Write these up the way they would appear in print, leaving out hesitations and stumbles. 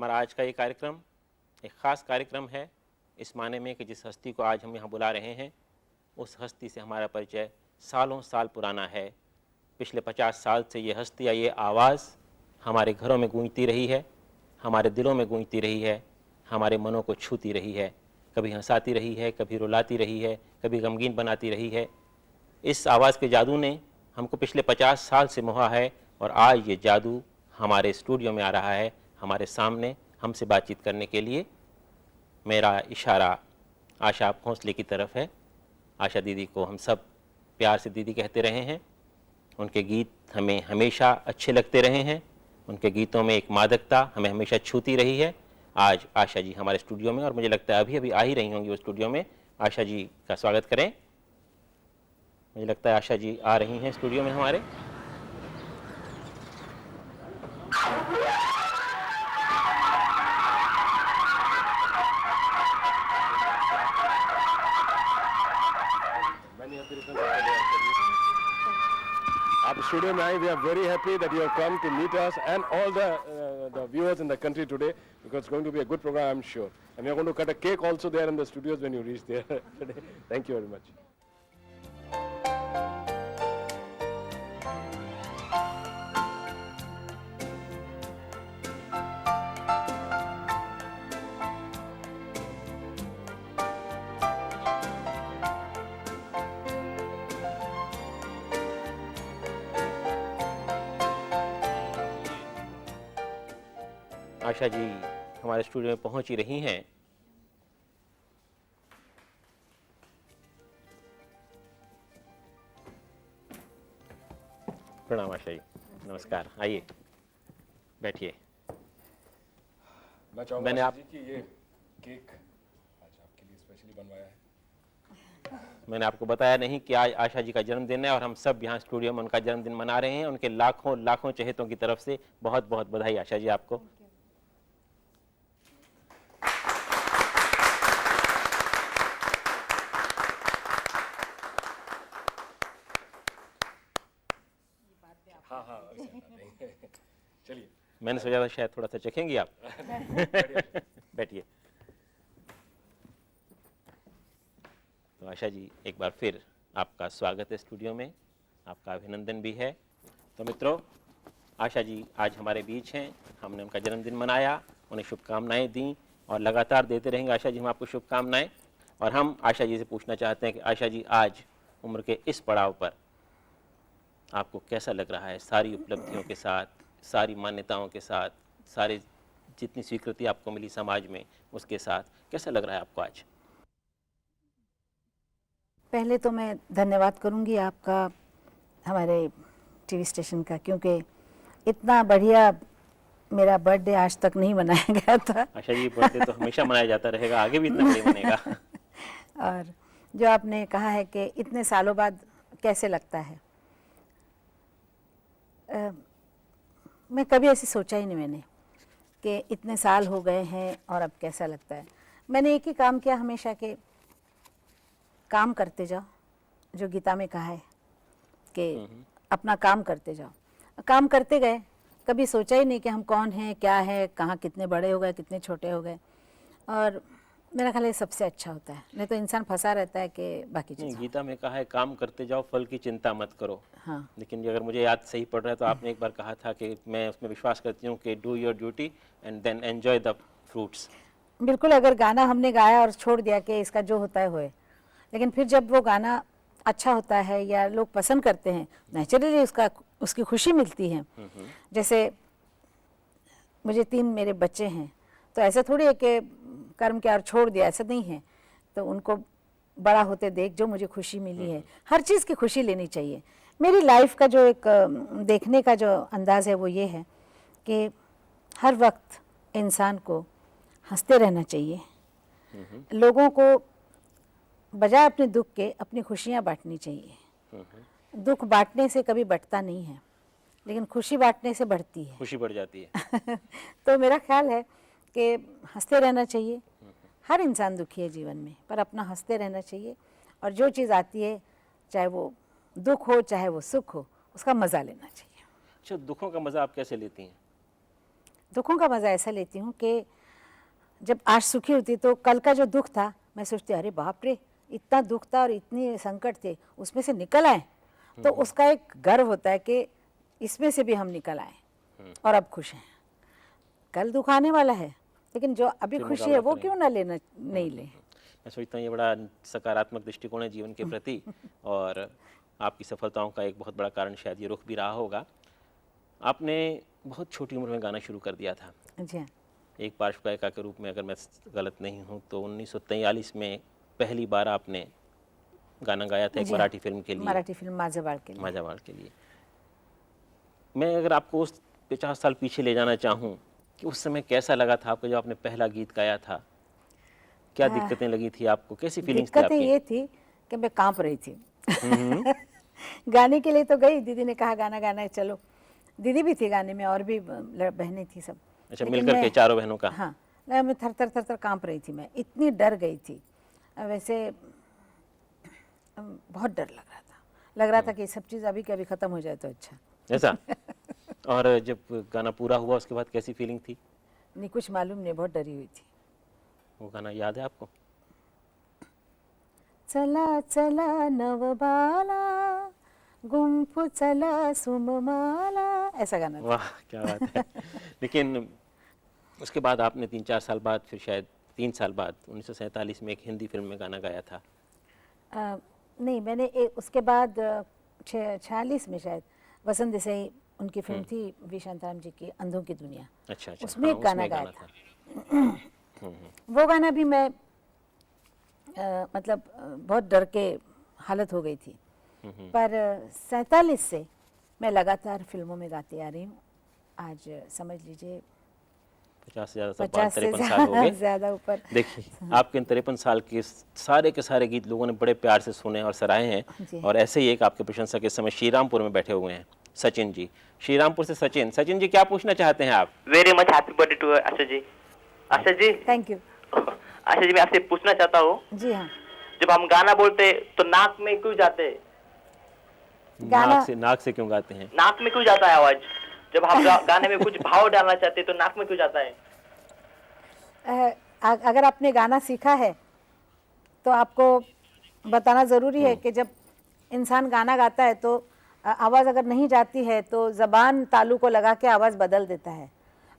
हमारा आज का ये कार्यक्रम एक ख़ास कार्यक्रम है, इस माने में कि जिस हस्ती को आज हम यहाँ बुला रहे हैं उस हस्ती से हमारा परिचय सालों साल पुराना है। पिछले 50 साल से ये हस्ती या ये आवाज़ हमारे घरों में गूंजती रही है, हमारे दिलों में गूंजती रही है, हमारे मनों को छूती रही है, कभी हंसाती रही है, कभी रुलाती रही है, कभी गमगीन बनाती रही है। इस आवाज़ के जादू ने हमको पिछले 50 साल से मोहा है और आज ये जादू हमारे स्टूडियो में आ रहा है, हमारे सामने हमसे बातचीत करने के लिए। मेरा इशारा आशा भोंसले की तरफ है। आशा दीदी को हम सब प्यार से दीदी कहते रहे हैं। उनके गीत हमें हमेशा अच्छे लगते रहे हैं, उनके गीतों में एक मादकता हमें हमेशा छूती रही है। आज आशा जी हमारे स्टूडियो में और मुझे लगता है अभी अभी आ ही रही होंगी वो स्टूडियो में। आशा जी का स्वागत करें। मुझे लगता है आशा जी आ रही हैं स्टूडियो में हमारे। आप स्टूडियो में आए, we are very happy that you have come to meet us and all the viewers in the country today, because it's going to be a good program, I'm sure. And we are going to cut a cake also there in the studios when you reach there today. Thank you very much. Asha ji हमारे studio में पहुंच ही रही हैं। प्रणाम आशा जी, नमस्कार, आइए बैठिए। मैं चाहूँगा मैंने आशीष जी कि ये केक आज आपके लिए स्पेशली बनवाया है। मैंने आपको बताया नहीं कि आज आशा जी का जन्मदिन है और हम सब यहाँ स्टूडियो में उनका जन्मदिन मना रहे हैं। उनके लाखों लाखों चहेतों की तरफ से बहुत बहुत बधाई आशा जी आपको। हाँ हाँ चलिए, मैंने सोचा था शायद थोड़ा सा चखेंगी आप। बैठिए। तो आशा जी एक बार फिर आपका स्वागत है स्टूडियो में, आपका अभिनंदन भी है। तो मित्रों, आशा जी आज हमारे बीच हैं। हमने उनका जन्मदिन मनाया, उन्हें शुभकामनाएं दी और लगातार देते रहेंगे आशा जी हम आपको शुभकामनाएं। और हम आशा जी से पूछना चाहते हैं कि आशा जी आज उम्र के इस पड़ाव पर आपको कैसा लग रहा है? सारी उपलब्धियों के साथ, सारी मान्यताओं के साथ, सारे जितनी स्वीकृति आपको मिली समाज में उसके साथ कैसा लग रहा है आपको आज? पहले तो मैं धन्यवाद करूंगी आपका, हमारे टीवी स्टेशन का, क्योंकि इतना बढ़िया मेरा बर्थडे आज तक नहीं मनाया गया था। आशा जी बर्थडे तो हमेशा मनाया जाता रहेगा, आगे भी इतना बढ़िया बनेगा। और जो आपने कहा है कि इतने सालों बाद कैसे लगता है, मैं कभी ऐसे सोचा ही नहीं मैंने कि इतने साल हो गए हैं और अब कैसा लगता है। मैंने एक ही काम किया हमेशा कि काम करते जाओ, जो गीता में कहा है कि अपना काम करते जाओ। काम करते गए, कभी सोचा ही नहीं कि हम कौन हैं, क्या है, कहाँ कितने बड़े हो गए, कितने छोटे हो गए। और मेरा ख्याल है सबसे अच्छा होता है, नहीं तो इंसान फंसा रहता है कि बाकी नहीं, चीज़। गीता में कहा है काम करते जाओ, फल की चिंता मत करो। हाँ, लेकिन अगर मुझे याद सही पड़ रहा है तो आपने एक बार कहा था कि मैं उसमें विश्वास करती हूँ कि do your duty and then enjoy the fruits. बिल्कुल। अगर गाना हमने गाया और छोड़ दिया कि इसका जो होता है होए, लेकिन फिर जब वो गाना अच्छा होता है या लोग पसंद करते हैं, नेचुरली उसकी खुशी मिलती है। जैसे मुझे 3 मेरे बच्चे हैं, तो ऐसा थोड़ी है कि कर्म के और छोड़ दिया, ऐसा नहीं है। तो उनको बड़ा होते देख जो मुझे खुशी मिली है, हर चीज़ की खुशी लेनी चाहिए। मेरी लाइफ का जो एक देखने का जो अंदाज़ है वो ये है कि हर वक्त इंसान को हंसते रहना चाहिए। लोगों को बजाय अपने दुख के अपनी खुशियाँ बांटनी चाहिए। दुख बांटने से कभी बढ़ता नहीं है, लेकिन खुशी बांटने से बढ़ती है, खुशी बढ़ जाती है। तो मेरा ख्याल है कि हंसते रहना चाहिए। हर इंसान दुखी है जीवन में, पर अपना हंसते रहना चाहिए। और जो चीज़ आती है, चाहे वो दुख हो चाहे वो सुख हो, उसका मज़ा लेना चाहिए। अच्छा, दुखों का मज़ा आप कैसे लेती हैं? दुखों का मज़ा ऐसा लेती हूँ कि जब आज सुखी होती तो कल का जो दुख था मैं सोचती अरे बाप रे, इतना दुख था और इतनी संकट थे, उसमें से निकल आए, तो उसका एक गर्व होता है कि इसमें से भी हम निकल आए और अब खुश हैं। कल दुख आने वाला है, लेकिन जो अभी फिर खुशी है मुकाबला वो क्यों ना लेना नहीं ले। मैं सोचता हूँ ये बड़ा सकारात्मक दृष्टिकोण है जीवन के प्रति, और आपकी सफलताओं का एक बहुत बड़ा कारण शायद ये रुख भी रहा होगा। आपने बहुत छोटी उम्र में गाना शुरू कर दिया था, जी हाँ, एक पार्श्व गायिका के रूप में, अगर मैं गलत नहीं हूँ तो 1943 में पहली बार आपने गाना गाया था एक जी हाँ, मराठी फिल्म के लिए, मराठी फिल्म माझाबाळ के लिए। माजावाड़ के लिए। मैं अगर आपको उस 50 साल पीछे ले जाना चाहूँ कि उस समय कैसा लगा था आपको जब आपने पहला गीत गाया था, क्या दिक्कतें लगी थी आपको, कैसी फीलिंग्स थी दिक्कतें आपकी? ये थी कि मैं कांप रही थी। गाने के लिए तो गई, दीदी ने कहा गाना गाना है चलो, दीदी भी थी गाने में और भी बहनें थी सब। अच्छा, लेकिन मिलकर के मैं- चारों बहनों का? हाँ, मैं थर थर थर थर कांप रही थी, मैं इतनी डर गई थी। वैसे बहुत डर लग रहा था कि ये सब चीज़ अभी के अभी ख़त्म हो जाए तो अच्छा। ऐसा? और जब गाना पूरा हुआ उसके बाद कैसी फीलिंग थी? नहीं, कुछ मालूम नहीं, बहुत डरी हुई थी। वो गाना याद है आपको? चला चला नवबाला, गुंफू चला सुममाला, ऐसा गाना था। वाह क्या बात है। लेकिन उसके बाद आपने 3-4 साल बाद, फिर शायद 3 साल बाद 1947 में एक हिंदी फिल्म में गाना गाया था। नहीं, मैंने उसके बाद 46 में शायद वसंत देसाई उनकी फिल्म थी वी शांताराम जी की, अंधों की दुनिया, अच्छा अच्छा, उसमें हाँ, एक गाना उसमें गाया था। वो गाना भी मैं मतलब बहुत डर के हालत हो गई थी, पर 47 से मैं लगातार फिल्मों में गाती आ रही हूँ। आज समझ लीजिए 50 से ज़्यादा 50 से 53 साल हो गए। ज़्यादा ऊपर। देखिए, आपके इन 53 साल के सारे गीत लोगों ने बड़े प्यार से सुने और सराहे जी। हैं। और ऐसे ही एक आपके प्रशंसक इस समय श्रीरामपुर में बैठे हुए हैं, सचिन जी। श्रीरामपुर से सचिन। सचिन जी, क्या पूछना चाहते हैं आप? Very much happy birthday to Asha ji. Asha ji, thank you. Asha ji, मैं आपसे पूछना चाहता हूँ, जी हाँ, जब हम गाना बोलते तो नाक में क्यों जाते? गाना- नाक से क्यों गाते हैं? नाक में क्यों जाता है आवाज? जब हम गाने में कुछ भाव डालना चाहते तो नाक में क्यों जाता है? अगर आपने गाना सीखा है तो आपको बताना ज़रूरी है कि जब इंसान गाना गाता है तो आवाज़ अगर नहीं जाती है तो ज़बान तालू को लगा के आवाज़ बदल देता है।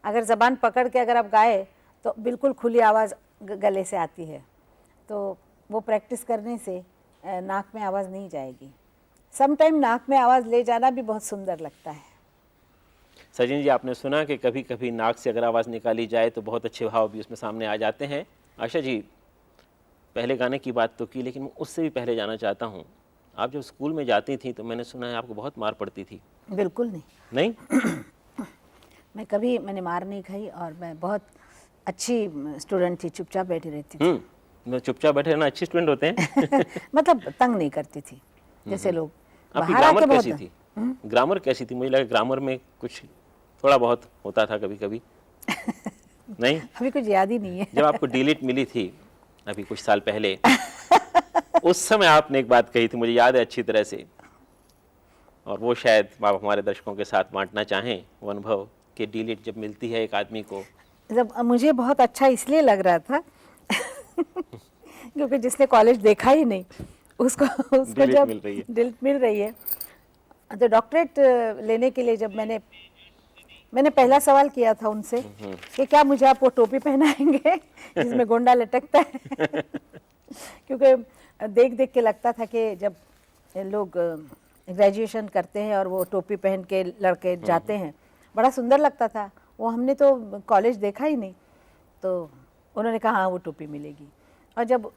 अगर ज़बान पकड़ के अगर आप गाए तो बिल्कुल खुली आवाज़ गले से आती है। तो वो प्रैक्टिस करने से नाक में आवाज़ नहीं जाएगी। सम टाइम नाक में आवाज़ ले जाना भी बहुत सुंदर लगता है। सचिन जी, आपने सुना कि कभी कभी नाक से अगर आवाज़ निकाली जाए तो बहुत अच्छे भाव भी उसमें सामने आ जाते हैं। आशा जी, पहले गाने की बात तो की, लेकिन मैं उससे भी पहले जाना चाहता हूँ, आप जब स्कूल में जाती थी तो मैंने सुना है आपको बहुत मार पड़ती थी। बिल्कुल नहीं, नहीं? मैंने मार नहीं खाई और मैं बहुत अच्छी स्टूडेंट थी, चुपचाप बैठी रहती थी। मैं चुपचाप बैठे रहना अच्छे स्टूडेंट होते हैं। मतलब तंग नहीं करती थी जैसे लोग। आपकी बाहर आके ग्रामर बहुत- कैसी थी? ग्रामर कैसी थी? मुझे लगा ग्रामर में कुछ थोड़ा बहुत होता था कभी कभी। नहीं? अभी कुछ याद ही नहीं है। जब आपको डीलिट मिली थी अभी कुछ साल पहले, उस समय आपने एक बात कही थी, मुझे याद है अच्छी तरह से, और वो शायद आप हमारे दर्शकों के साथ बांटना चाहें वो अनुभव कि डीलिट जब मिलती है एक आदमी को। जब मुझे बहुत अच्छा इसलिए लग रहा था क्योंकि जिसने कॉलेज देखा ही नहीं उसको डिलीट जब मिल रही है। डिलीट मिल रही है तो डॉक्टरेट लेने के लिए जब मैंने पहला सवाल किया था उनसे कि क्या मुझे आप वो टोपी पहनाएंगे जिसमें गोंडा लटकता है। क्योंकि देख देख के लगता था कि जब लोग ग्रेजुएशन करते हैं और वो टोपी पहन के लड़के जाते हैं, बड़ा सुंदर लगता था वो। हमने तो कॉलेज देखा ही नहीं, तो उन्होंने कहा हाँ वो टोपी मिलेगी। और जब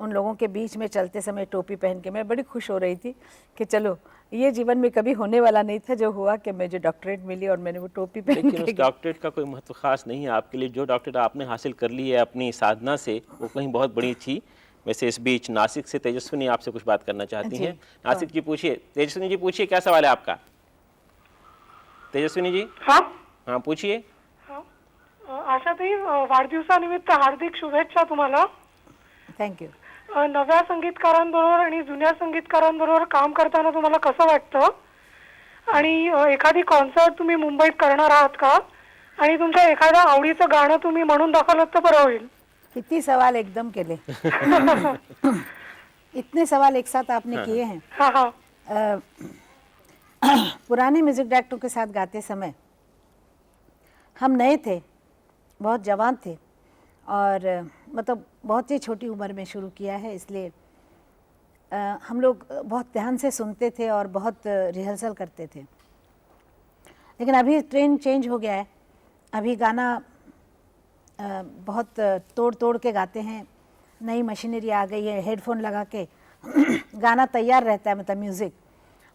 उन लोगों के बीच में चलते समय टोपी पहन के मैं बड़ी खुश हो रही थी कि चलो ये जीवन में कभी होने वाला नहीं था जो हुआ कि मुझे डॉक्टरेट मिली और मैंने वो टोपी पहन लेकिन के उस डॉक्टरेट का कोई महत्व खास नहीं है आपके लिए। जो डॉक्टरेट आपने हासिल कर ली है अपनी साधना से, वो कहीं बहुत बड़ी थी। वैसे इस बीच नासिक से तेजस्विनी आपसे कुछ बात करना चाहती जी, हैं। नासिक जी पूछिए। तेजस्विनी जी पूछिए, क्या सवाल है आपका? तेजस्विनी जी, हाँ हाँ पूछिए। आशाताई, वाढदिवसानिमित्त हार्दिक शुभेच्छा तुम्हाला. थँक्यू। नव्या संगीतकारांबरोबर आणि जुन्या संगीतकारांबरोबर काम करताना तुम्हाला कसं वाटतं? आणि एखादी कॉन्सर्ट तुम्ही मुंबईत करणार आहात का? आणि तुमच्या एखाद्या आवडीचं गाणं तुम्ही म्हणून दाखवलं तर बरं होईल. कितने सवाल एकदम के लिए इतने सवाल एक साथ आपने किए हैं. हाँ हाँ. पुराने म्यूजिक डायरेक्टर के साथ गाते समय हम नए थे, बहुत जवान थे और मतलब बहुत ही छोटी उम्र में शुरू किया है, इसलिए हम लोग बहुत ध्यान से सुनते थे और बहुत रिहर्सल करते थे. लेकिन अभी ट्रेंड चेंज हो गया है. अभी गाना बहुत तोड़ तोड़ के गाते हैं. नई मशीनरी आ गई है, हेडफोन लगा के गाना तैयार रहता है, मतलब म्यूज़िक,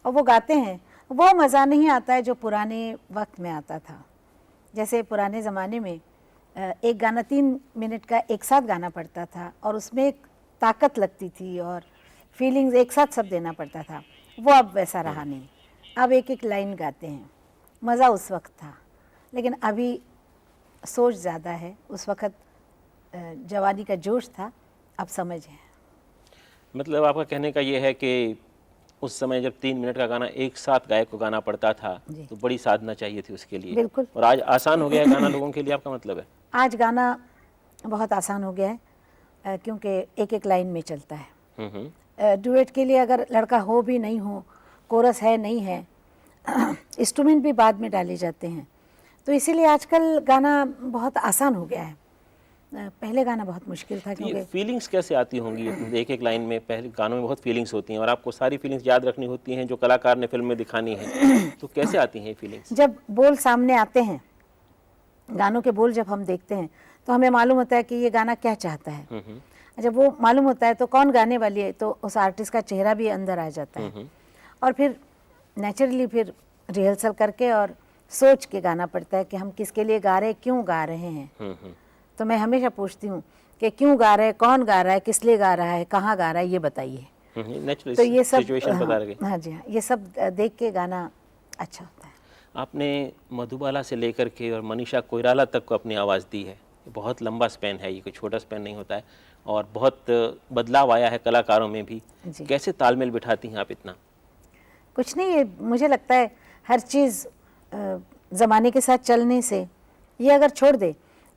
और वो गाते हैं. वो मज़ा नहीं आता है जो पुराने वक्त में आता था. जैसे पुराने ज़माने में एक गाना 3 मिनट का एक साथ गाना पड़ता था और उसमें एक ताकत लगती थी और फीलिंग्स एक साथ सब देना पड़ता था. वो अब वैसा रहा नहीं. अब एक एक लाइन गाते हैं. मज़ा उस वक्त था, लेकिन अभी सोच ज़्यादा है. उस वक्त जवानी का जोश था, अब समझ है. मतलब आपका कहने का ये है कि उस समय जब 3 मिनट का गाना एक साथ गायक को गाना पड़ता था तो बड़ी साधना चाहिए थी उसके लिए. बिल्कुल. और आज आसान हो गया है गाना लोगों के लिए, आपका मतलब है? आज गाना बहुत आसान हो गया है, क्योंकि एक एक लाइन में चलता है. डुएट के लिए अगर लड़का हो भी नहीं हो, कोरस है नहीं है, इंस्ट्रूमेंट भी बाद में डाले जाते हैं, तो इसीलिए आजकल गाना बहुत आसान हो गया है. पहले गाना बहुत मुश्किल था, ये क्योंकि फीलिंग्स कैसे आती होंगी एक एक लाइन में? पहले गानों में बहुत फीलिंग्स होती हैं और आपको सारी फीलिंग्स याद रखनी होती हैं जो कलाकार ने फिल्म में दिखानी है, तो कैसे आती हैं ये फीलिंग्स? जब बोल सामने आते हैं, गानों के बोल जब हम देखते हैं तो हमें मालूम होता है कि ये गाना क्या चाहता है. जब वो मालूम होता है तो कौन गाने वाली है, तो उस आर्टिस्ट का चेहरा भी अंदर आ जाता है. और फिर नेचुरली फिर रिहर्सल करके और सोच के गाना पड़ता है कि हम किसके लिए गा रहे हैं, क्यों गा रहे हैं. तो मैं हमेशा पूछती हूँ कि क्यों गा रहे हैं, कौन गा रहा है, किस लिए गा रहा है, कहाँ गा रहा है, ये बताइए. नेचुरल तो ये सब सिचुएशन बता रहे. हाँ जी हाँ, ये सब देख के गाना अच्छा होता है. आपने मधुबाला से लेकर के और मनीषा कोइराला तक को अपनी आवाज़ दी है. बहुत लंबा स्पैन है, ये कोई छोटा स्पैन नहीं होता है, और बहुत बदलाव आया है कलाकारों में भी. कैसे तालमेल बिठाती हैं आप इतना? कुछ नहीं, ये मुझे लगता है हर चीज़ ज़माने के साथ चलने से, ये अगर छोड़ दे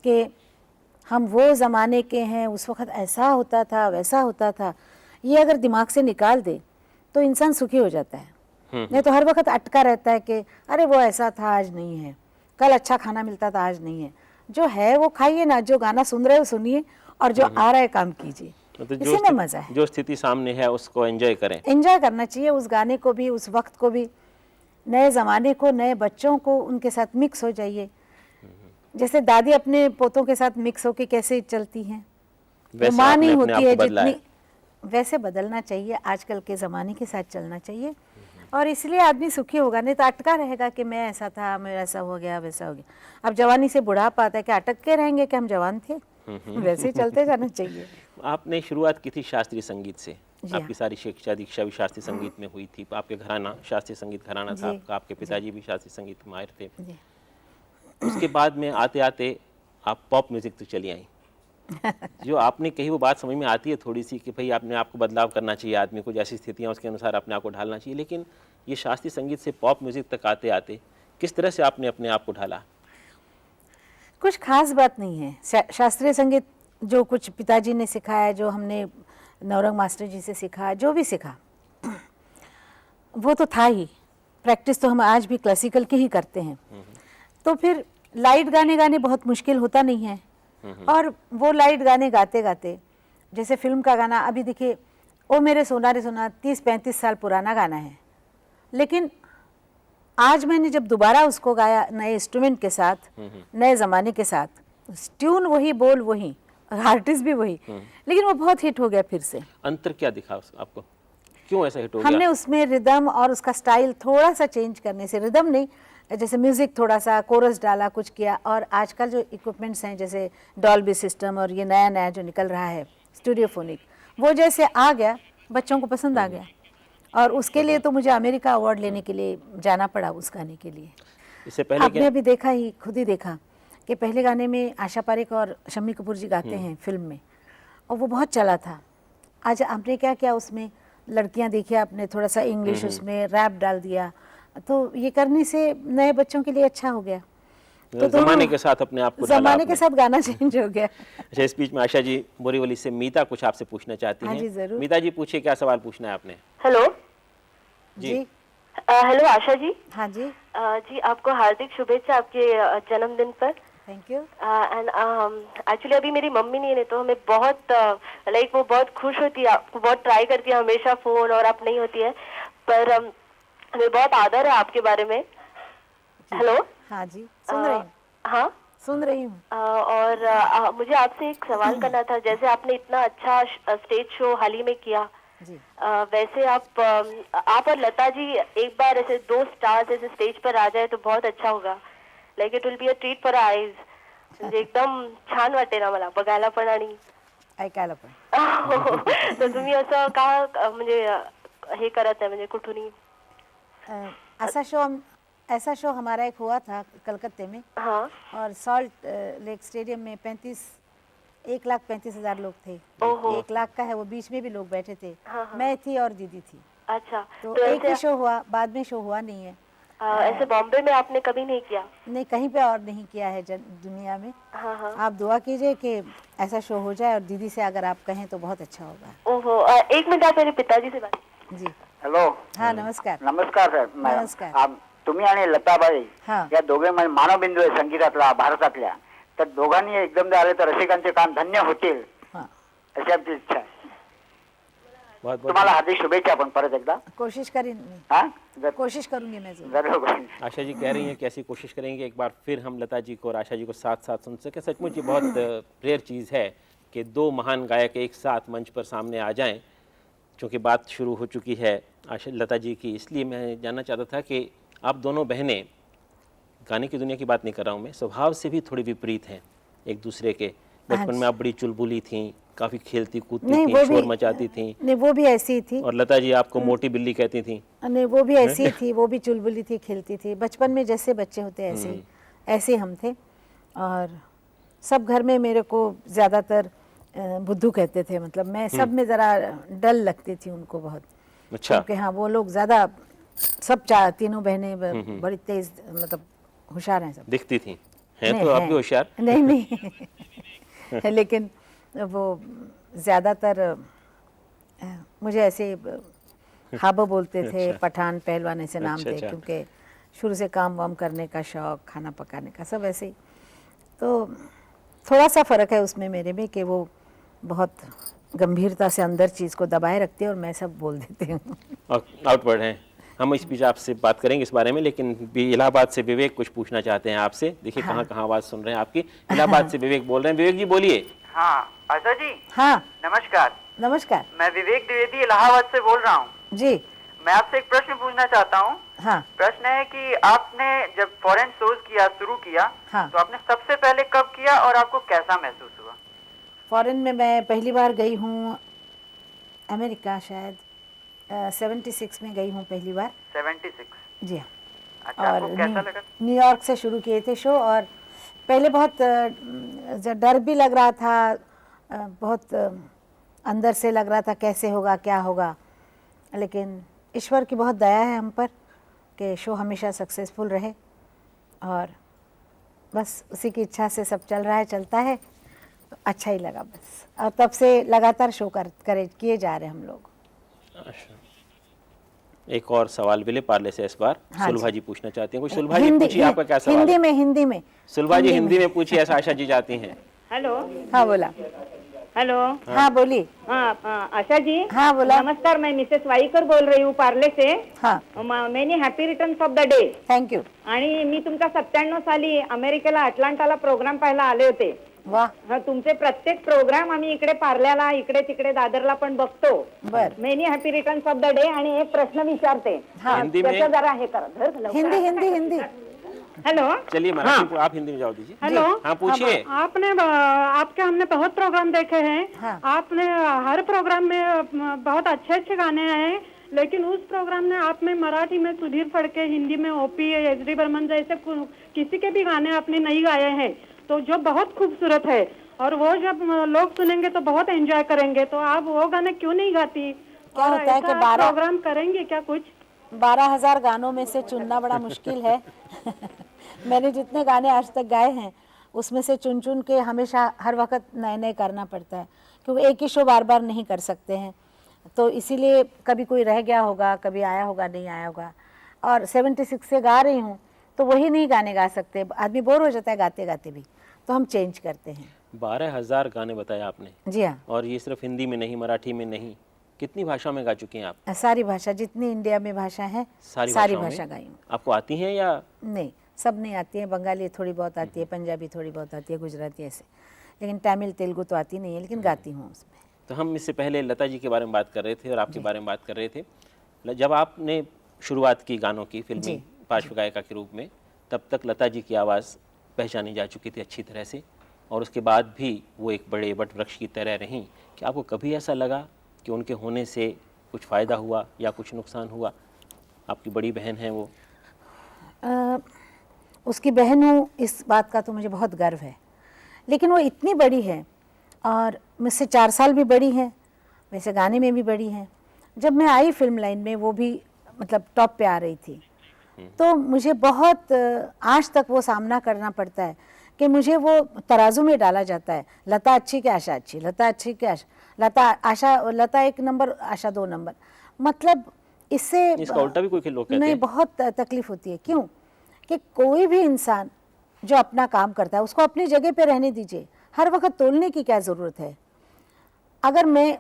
कि हम वो ज़माने के हैं, उस वक्त ऐसा होता था, वैसा होता था, ये अगर दिमाग से निकाल दे तो इंसान सुखी हो जाता है. नहीं तो हर वक्त अटका रहता है कि अरे वो ऐसा था, आज नहीं है, कल अच्छा खाना मिलता था, आज नहीं है. जो है वो खाइए ना, जो गाना सुन रहे हो सुनिए, और जो आ रहा है काम कीजिए. मतलब इसी में मज़ा है. जो स्थिति सामने है उसको एंजॉय करें. एंजॉय करना चाहिए उस गाने को भी, उस वक्त को भी, नए ज़माने को, नए बच्चों को, उनके साथ मिक्स हो जाइए. जैसे दादी अपने पोतों के साथ मिक्स होके कैसे चलती हैं, वो माँ नहीं होती है जितनी, वैसे बदलना चाहिए. आजकल के ज़माने के साथ चलना चाहिए, और इसलिए आदमी सुखी होगा. नहीं तो अटका रहेगा कि मैं ऐसा था, मेरा ऐसा हो गया, वैसा हो गया. अब जवानी से बुढ़ापा आता है कि अटक के रहेंगे कि हम जवान थे. वैसे ही चलते जाना चाहिए. आपने शुरुआत की थी शास्त्रीय संगीत से. हाँ. आपकी सारी शिक्षा दीक्षा भी शास्त्रीय संगीत में हुई थी. आपके घराना शास्त्रीय संगीत घराना था आपका. आपके पिताजी भी शास्त्रीय संगीत के माहिर थे. उसके बाद में आते आते आप पॉप म्यूजिक तक चली आई. जो आपने कही वो बात समझ में आती है थोड़ी सी कि भाई आपने आपको बदलाव करना चाहिए, आदमी को जैसी स्थितियाँ उसके अनुसार अपने आप को ढालना चाहिए. लेकिन ये शास्त्रीय संगीत से पॉप म्यूजिक तक आते आते किस तरह से आपने अपने आप को ढाला? कुछ खास बात नहीं है. शास्त्रीय संगीत जो कुछ पिताजी ने सिखाया, जो हमने नवरंग मास्टर जी से सीखा, जो भी सीखा वो तो था ही. प्रैक्टिस तो हम आज भी क्लासिकल की ही करते हैं. तो फिर लाइट गाने गाने बहुत मुश्किल होता नहीं है. और वो लाइट गाने गाते गाते, जैसे फिल्म का गाना, अभी देखिए ओ मेरे सोना रे सोना 30-35 साल पुराना गाना है, लेकिन आज मैंने जब दोबारा उसको गाया नए इंस्ट्रूमेंट के साथ, नए ज़माने के साथ, ट्यून वही, बोल वही, आर्टिस्ट भी वही, लेकिन वो बहुत हिट हो गया फिर से. अंतर क्या दिखा आपको? क्यों ऐसा हिट हो गया? हमने उसमें रिदम और उसका स्टाइल थोड़ा सा चेंज करने से, रिदम नहीं, जैसे म्यूज़िक थोड़ा सा कोरस डाला, कुछ किया. और आजकल जो इक्विपमेंट्स हैं जैसे डॉल्बी सिस्टम और ये नया नया जो निकल रहा है स्टूडियोफोनिक, वो जैसे आ गया, बच्चों को पसंद आ गया. और उसके लिए तो मुझे अमेरिका अवार्ड लेने के लिए जाना पड़ा उस गाने के लिए. इससे पहले आपने अभी देखा ही, खुद ही देखा कि पहले गाने में आशा पारेख और शम्मी कपूर जी गाते हैं फिल्म में, और वो बहुत चला था. आज आपने क्या किया उसमें, लड़कियां देखिए, आपने थोड़ा सा इंग्लिश उसमें रैप डाल दिया, तो ये करने से नए बच्चों के लिए अच्छा हो गया। तो जमाने दोनों- के साथ अपने आप को डाला जमाने आपने। के साथ गाना चेंज हो गया। अच्छा, इस बीच में आशा जी बोरीवली से मीता कुछ आपसे पूछना चाहती हाँ हैं। जी, जरूर। मीता जी पूछिए, क्या सवाल पूछना है आपने? हेलो जी हेलो आशा जी। हाँ जी, जी आपको हार्दिक शुभेच्छा आपके जन्मदिन पर। Thank you. एंड एक्चुअली अभी मेरी मम्मी नहीं है तो हमें बहुत लाइक वो बहुत खुश होती है, आपको बहुत ट्राई करती है हमेशा फोन, और आप नहीं होती है, पर हमें बहुत आदर है आपके बारे में। हेलो हाँ जी, सुन रही हूँ, हाँ सुन रही हूँ। और मुझे आपसे एक सवाल करना था। जैसे आपने इतना अच्छा स्टेज शो हाल ही में किया, जी वैसे आप और लता जी एक बार ऐसे 2 स्टार्स ऐसे स्टेज पर आ जाए तो बहुत अच्छा होगा. Like it will be a treat for eyes. म्हणजे एकदम छान वाटेल आम्हाला बघायला पण आणि ऐकायला पण. तर तुम्ही असं का म्हणजे हे करत नाही म्हणजे कुठूनही? ऐसा शो हमारा एक हुआ था कलकत्ते में. हाँ और सॉल्ट लेक स्टेडियम में 1,35,000 लोग थे. ओहो. 1 लाख का है वो, बीच में भी लोग बैठे थे. हाँ. मैं थी और दीदी थी. अच्छा. तो एक ही शो हुआ, बाद में शो हुआ नहीं है. ऐसे बॉम्बे में आपने कभी नहीं किया? नहीं, कहीं पे और नहीं किया है दुनिया में. हाँ हाँ. आप दुआ कीजिए कि ऐसा शो हो जाए, और दीदी से अगर आप कहें तो बहुत अच्छा होगा. ओहो. 1 मिनट आप मेरे पिताजी से बात. जी हॅलो. हाँ, नमस्कार. नमस्कार साहेब. नमस्कार. तुम्ही आणि लताबाई हाँ. या दोघे मानवबिंदू आहे संगीतातला, भारतातल्या. तर दोघांनी एकदम आले तर रसिकांचे काम धन्य होतील हाँ, अशी आमची इच्छा आहे. बहुत बहुत तुम्हाला हार्दिक शुभेच्छा पण परत एकदा. कोशिश करेंगे, हा कोशिश करूंगी मैं जरूर. जरूर. आशा जी कह रही हैं कि ऐसी कोशिश करेंगे एक बार फिर हम लता जी को और आशा जी को साथ साथ सुन सकें. सचमुच ये बहुत रेयर चीज़ है कि 2 महान गायक एक साथ मंच पर सामने आ जाएं. चूँकि बात शुरू हो चुकी है आशा लता जी की, इसलिए मैं जानना चाहता था कि आप दोनों बहनें, गाने की दुनिया की बात नहीं कर रहा हूँ मैं, स्वभाव से भी थोड़ी विपरीत हैं एक दूसरे के. बचपन में आप बड़ी चुलबुली थीं, काफ़ी खेलती कूदती नहीं, थीं, वो शोर भी- मचाती थीं, नहीं, वो भी ऐसी ही थी. और लता जी आपको मोटी बिल्ली कहती थीं. नहीं, वो भी ऐसी ही थी, वो भी चुलबुली थी, खेलती थी. बचपन में जैसे बच्चे होते हैं ऐसे ही, ऐसे हम थे. और सब घर में मेरे को ज़्यादातर बुद्धू कहते थे. मतलब मैं सब में ज़रा डल लगती थी उनको बहुत. अच्छा. क्योंकि हाँ, वो लोग ज़्यादा सब तीनों बहनें बड़ी तेज, मतलब होशियार हैं सब. दिखती थी, हैं नहीं, तो आप हैं. भी होशियार. नहीं नहीं लेकिन वो ज़्यादातर मुझे ऐसे खाबो बोलते थे. अच्छा. पठान पहलवान ऐसे नाम अच्छा, थे. अच्छा. क्योंकि शुरू से काम वाम करने का शौक, खाना पकाने का, सब ऐसे ही. तो थोड़ा सा फ़र्क है उसमें मेरे में कि वो बहुत गंभीरता से अंदर चीज़ को दबाए रखते हैं और मैं सब बोल देती हूँ. आउटवर्ड हैं. हम इस बीच आपसे बात करेंगे इस बारे में, लेकिन इलाहाबाद से विवेक कुछ पूछना चाहते हैं आपसे. देखिए कहाँ कहाँ आवाज़ सुन रहे हैं आपकी. इलाहाबाद से विवेक बोल रहे हैं. विवेक जी बोलिए. हाँ आशा जी हाँ, नमस्कार. नमस्कार. मैं विवेक द्विवेदी इलाहाबाद से बोल रहा हूँ. जी. मैं आपसे एक प्रश्न पूछना चाहता हूँ. हाँ. प्रश्न है कि आपने जब फॉरेन शोज किया शुरू किया, हाँ. तो आपने सबसे पहले कब किया और आपको कैसा महसूस हुआ? फॉरेन में मैं पहली बार गई हूँ अमेरिका, शायद 76 में गई हूँ पहली बार. 76. जी हाँ. अच्छा, और आपको कैसा लगा? न्यूयॉर्क से शुरू किए थे शो. और पहले बहुत डर भी लग रहा था, बहुत अंदर से लग रहा था कैसे होगा, क्या होगा. लेकिन ईश्वर की बहुत दया है हम पर कि शो हमेशा सक्सेसफुल रहे, और बस उसी की इच्छा से सब चल रहा है, चलता है. तो अच्छा ही लगा बस. और तब से लगातार शो किए जा रहे हैं हम लोग. अच्छा. एक और सवाल विले पार्ले से इस बार हाँ सुलभा जी. जी पूछना चाहती हैं. कुछ सुलभा जी पूछिए, आपका क्या सवाल हिंदी है? में, हिंदी में. सुलभा जी हिंदी में पूछिए, ऐसा आशा जी जाती हैं. हेलो. हाँ बोला. हेलो. हाँ बोली. हाँ आशा जी. हाँ बोला. नमस्कार, मैं मिसेस वाईकर बोल रही हूँ पार्ले से. हाँ, many happy returns of the day. Thank you. आणि मी तुमचा 97 साली अमेरिकेला अटलांटाला प्रोग्राम पाहायला आले होते. वाह. हा, तुमचे प्रत्येक प्रोग्राम आम्ही इकडे पार्ल्याला, इकडे तिकडे दादरला पण बघतो. बर. Many happy returns of the day. आणि एक प्रश्न विचारते. हाँ. हिंदी में? त्याचं जरा हे करा. धर लवकर. हिंदी हिंदी हिंदी. हेलो. चलिए मराठी आप हिंदी में जाओ दीजिए. हेलो. हाँ पूछिए. आपने आपके हमने बहुत प्रोग्राम देखे हैं. हाँ. आपने हर प्रोग्राम में बहुत अच्छे अच्छे गाने हैं, लेकिन उस प्रोग्राम में आप में मराठी में सुधीर फड़के, हिंदी में ओपी, एस डी बर्मन जैसे किसी के भी गाने आपने नहीं गाए हैं, तो जो बहुत खूबसूरत है, और वो जब लोग सुनेंगे तो बहुत एंजॉय करेंगे. तो आप वो गाने क्यों नहीं गाती? क्या और होता है कि ऐसा 12 प्रोग्राम करेंगे क्या कुछ? 12,000 गानों में से चुनना बड़ा मुश्किल है। मैंने जितने गाने आज तक गाए हैं उसमें से चुन चुन के हमेशा हर वक्त नए नए करना पड़ता है, क्योंकि एक ही शो बार बार नहीं कर सकते हैं। तो इसीलिए कभी कोई रह गया होगा, कभी आया होगा, नहीं आया होगा। और 76 से गा रही हूँ तो वही नहीं गाने गा सकते, आदमी बोर हो जाता है गाते गाते भी, तो हम चेंज करते हैं। 12,000 गाने बताए आपने, जी हाँ, और ये सिर्फ हिंदी में नहीं, मराठी में नहीं, कितनी भाषा में गा चुके हैं आप? सारी भाषा, जितनी इंडिया में भाषा है सारी सारी भाषाओं भाषा में? गाई हूँ। आपको आती हैं या? नहीं, सब नहीं आती है। बंगाली थोड़ी बहुत आती है, पंजाबी थोड़ी बहुत आती है, गुजराती ऐसे, लेकिन तमिल तेलुगु तो आती नहीं है, लेकिन गाती हूँ उसमें। तो हम इससे पहले लता जी के बारे में बात कर रहे थे और आपके बारे में बात कर रहे थे। जब आपने शुरुआत की गानों की, फिल्मी पार्श्व गायिका के रूप में, तब तक लता जी की आवाज़ पहचानी जा चुकी थी अच्छी तरह से, और उसके बाद भी वो एक बड़े वट वृक्ष की तरह रहीं। कि आपको कभी ऐसा लगा कि उनके होने से कुछ फ़ायदा हुआ या कुछ नुकसान हुआ? आपकी बड़ी बहन है वो। उसकी बहन हूँ, इस बात का तो मुझे बहुत गर्व है, लेकिन वो इतनी बड़ी है और मुझसे 4 साल भी बड़ी है, वैसे गाने में भी बड़ी है। जब मैं आई फिल्म लाइन में वो भी मतलब टॉप पे आ रही थी, तो मुझे बहुत आज तक वो सामना करना पड़ता है कि मुझे वो तराजू में डाला जाता है, लता अच्छी कि आशा अच्छी, लता अच्छी कि आशा, लता 1 नंबर, आशा 2 नंबर। मतलब इससे इसका उल्टा भी कोई लोग कहते नहीं, हैं। बहुत तकलीफ होती है। क्यों? कि कोई भी इंसान जो अपना काम करता है उसको अपनी जगह पे रहने दीजिए, हर वक्त तोलने की क्या ज़रूरत है। अगर मैं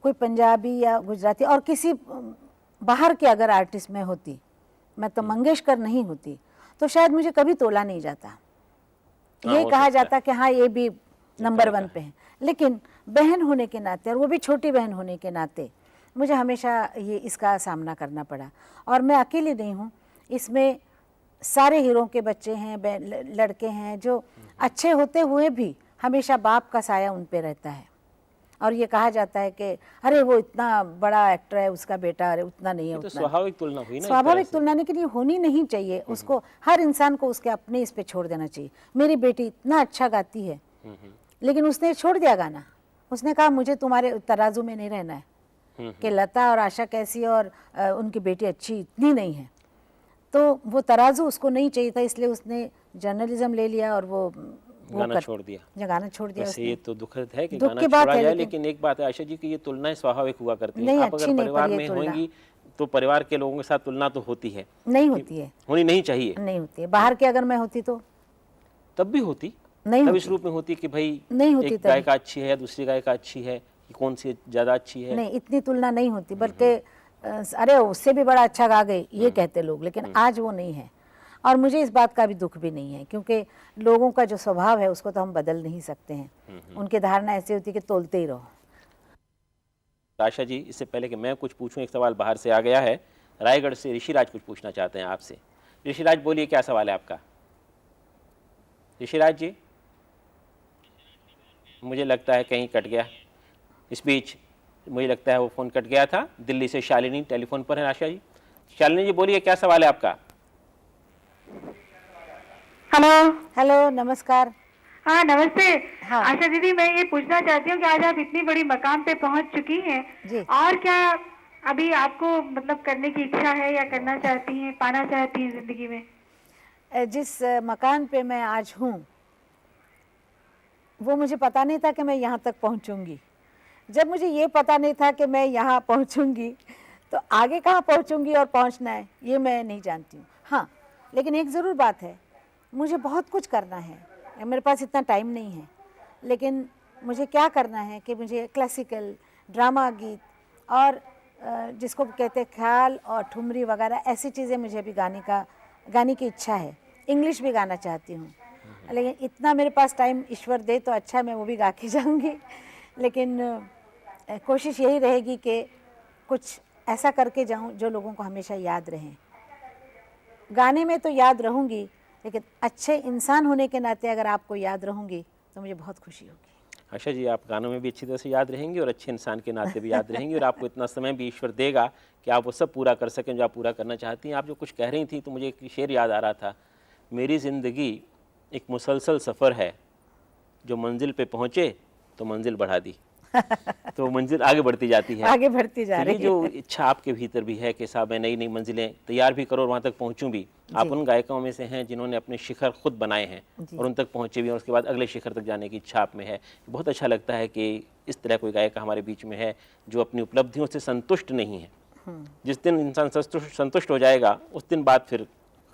कोई पंजाबी या गुजराती और किसी बाहर के अगर आर्टिस्ट में होती, मैं तो मंगेशकर नहीं होती, तो शायद मुझे कभी तोला नहीं जाता। हाँ, ये हो कहा सकता है। जाता कि हाँ ये भी नंबर 1 पे है, लेकिन बहन होने के नाते, और वो भी छोटी बहन होने के नाते, मुझे हमेशा ये इसका सामना करना पड़ा। और मैं अकेली नहीं हूँ, इसमें सारे हीरो के बच्चे हैं, लड़के हैं जो अच्छे होते हुए भी हमेशा बाप का साया उन पे रहता है। और ये कहा जाता है कि अरे वो इतना बड़ा एक्टर है, उसका बेटा अरे उतना नहीं है, ये तो उतना स्वाभाविक तुलना हुई ना, एक स्वाभाविक तरह से। तुलना, लेकिन ये होनी नहीं चाहिए। उसको, हर इंसान को उसके अपने इस पे छोड़ देना चाहिए। मेरी बेटी इतना अच्छा गाती है, लेकिन उसने छोड़ दिया गाना। उसने कहा मुझे तुम्हारे तराजू में नहीं रहना है कि लता और आशा कैसी और उनकी बेटी अच्छी इतनी नहीं है। तो वो तराजू उसको नहीं चाहिए था, इसलिए उसने जर्नलिज्म ले लिया और वो गाना छोड़ दिया। जो गाना छोड़ दिया वैसे उसने। ये तो दुखद है कि दुख गाना की बात छोड़ा है, जाए, लेकिन- लेकिन एक बात है आशा जी कि ये तुलनाएं स्वाभाविक हुआ करती हैं। नहीं, आप अच्छी अगर नहीं परिवार पर ये में तुलना। होंगी तो परिवार के लोगों के साथ तुलना तो होती है, नहीं होती है, होनी नहीं चाहिए। नहीं होती है। बाहर के अगर मैं होती तो तब भी होती, नहीं तब इस होती। रूप में होती कि भाई नहीं होती एक तभी। गायिका अच्छी है या दूसरी गायिका अच्छी है, कि कौन सी ज्यादा अच्छी है। नहीं, इतनी तुलना नहीं होती, बल्कि अरे उससे भी बड़ा अच्छा गा गई ये कहते लोग, लेकिन आज वो नहीं है। और मुझे इस बात का भी दुख भी नहीं है, क्योंकि लोगों का जो स्वभाव है उसको तो हम बदल नहीं सकते हैं। उनकी धारणा ऐसी होती है कि तोलते ही रहो। आशा जी, इससे पहले कि मैं कुछ पूछूं, एक सवाल बाहर से आ गया है। रायगढ़ से ऋषिराज कुछ पूछना चाहते हैं आपसे। ऋषिराज बोलिए, क्या सवाल है आपका? ऋषिराज जी, मुझे लगता है कहीं कट गया। इस बीच मुझे लगता है वो फ़ोन कट गया था। दिल्ली से शालिनी टेलीफोन पर है। आशा जी, शालिनी जी बोलिए, क्या सवाल है आपका? हेलो। हेलो, नमस्कार। हाँ नमस्ते। हाँ। आशा दीदी, मैं ये पूछना चाहती हूँ कि आज आप इतनी बड़ी मकाम पे पहुँच चुकी जी। हैं, और क्या अभी आपको मतलब करने की इच्छा है या करना चाहती हैं, पाना चाहती हैं जिंदगी में? जिस मकान पे मैं आज हूँ वो मुझे पता नहीं था कि मैं यहाँ तक पहुँचूंगी। जब मुझे ये पता नहीं था कि मैं यहाँ पहुँचूंगी, तो आगे कहाँ पहुँचूंगी और पहुँचना है ये मैं नहीं जानती हूँ। हाँ, लेकिन एक ज़रूर बात है, मुझे बहुत कुछ करना है। मेरे पास इतना टाइम नहीं है, लेकिन मुझे क्या करना है कि मुझे क्लासिकल, ड्रामा गीत और जिसको कहते हैं ख्याल और ठुमरी वगैरह ऐसी चीज़ें मुझे अभी गाने की इच्छा है। इंग्लिश भी गाना चाहती हूँ, लेकिन इतना मेरे पास टाइम ईश्वर दे तो अच्छा, मैं वो भी गा के जाऊँगी। लेकिन कोशिश यही रहेगी कि कुछ ऐसा करके जाऊँ जो लोगों को हमेशा याद रहें। गाने में तो याद रहूँगी, लेकिन अच्छे इंसान होने के नाते अगर आपको याद रहूँगी तो मुझे बहुत खुशी होगी। आशा जी, आप गानों में भी अच्छी तरह से याद रहेंगी और अच्छे इंसान के नाते भी याद रहेंगी, और आपको इतना समय भी ईश्वर देगा कि आप वो सब पूरा कर सकें जो आप पूरा करना चाहती हैं। आप जो कुछ कह रही थी तो मुझे एक शेर याद आ रहा था, मेरी ज़िंदगी एक मुसलसल सफ़र है, जो मंजिल पे पहुँचे तो मंजिल बढ़ा दी। तो मंजिल आगे बढ़ती जाती है। आगे बढ़ती जा तो ये रही है। जो इच्छा आपके भीतर भी है कि साहब मैं नई नई मंजिलें तैयार भी करो और वहाँ तक पहुँचूँ भी, आप उन गायकों में से हैं जिन्होंने अपने शिखर खुद बनाए हैं और उन तक पहुँचे भी और उसके बाद अगले शिखर तक जाने की इच्छा आप में है। बहुत अच्छा लगता है कि इस तरह कोई गायक हमारे बीच में है जो अपनी उपलब्धियों से संतुष्ट नहीं है। जिस दिन इंसान संतुष्ट हो जाएगा उस दिन बात फिर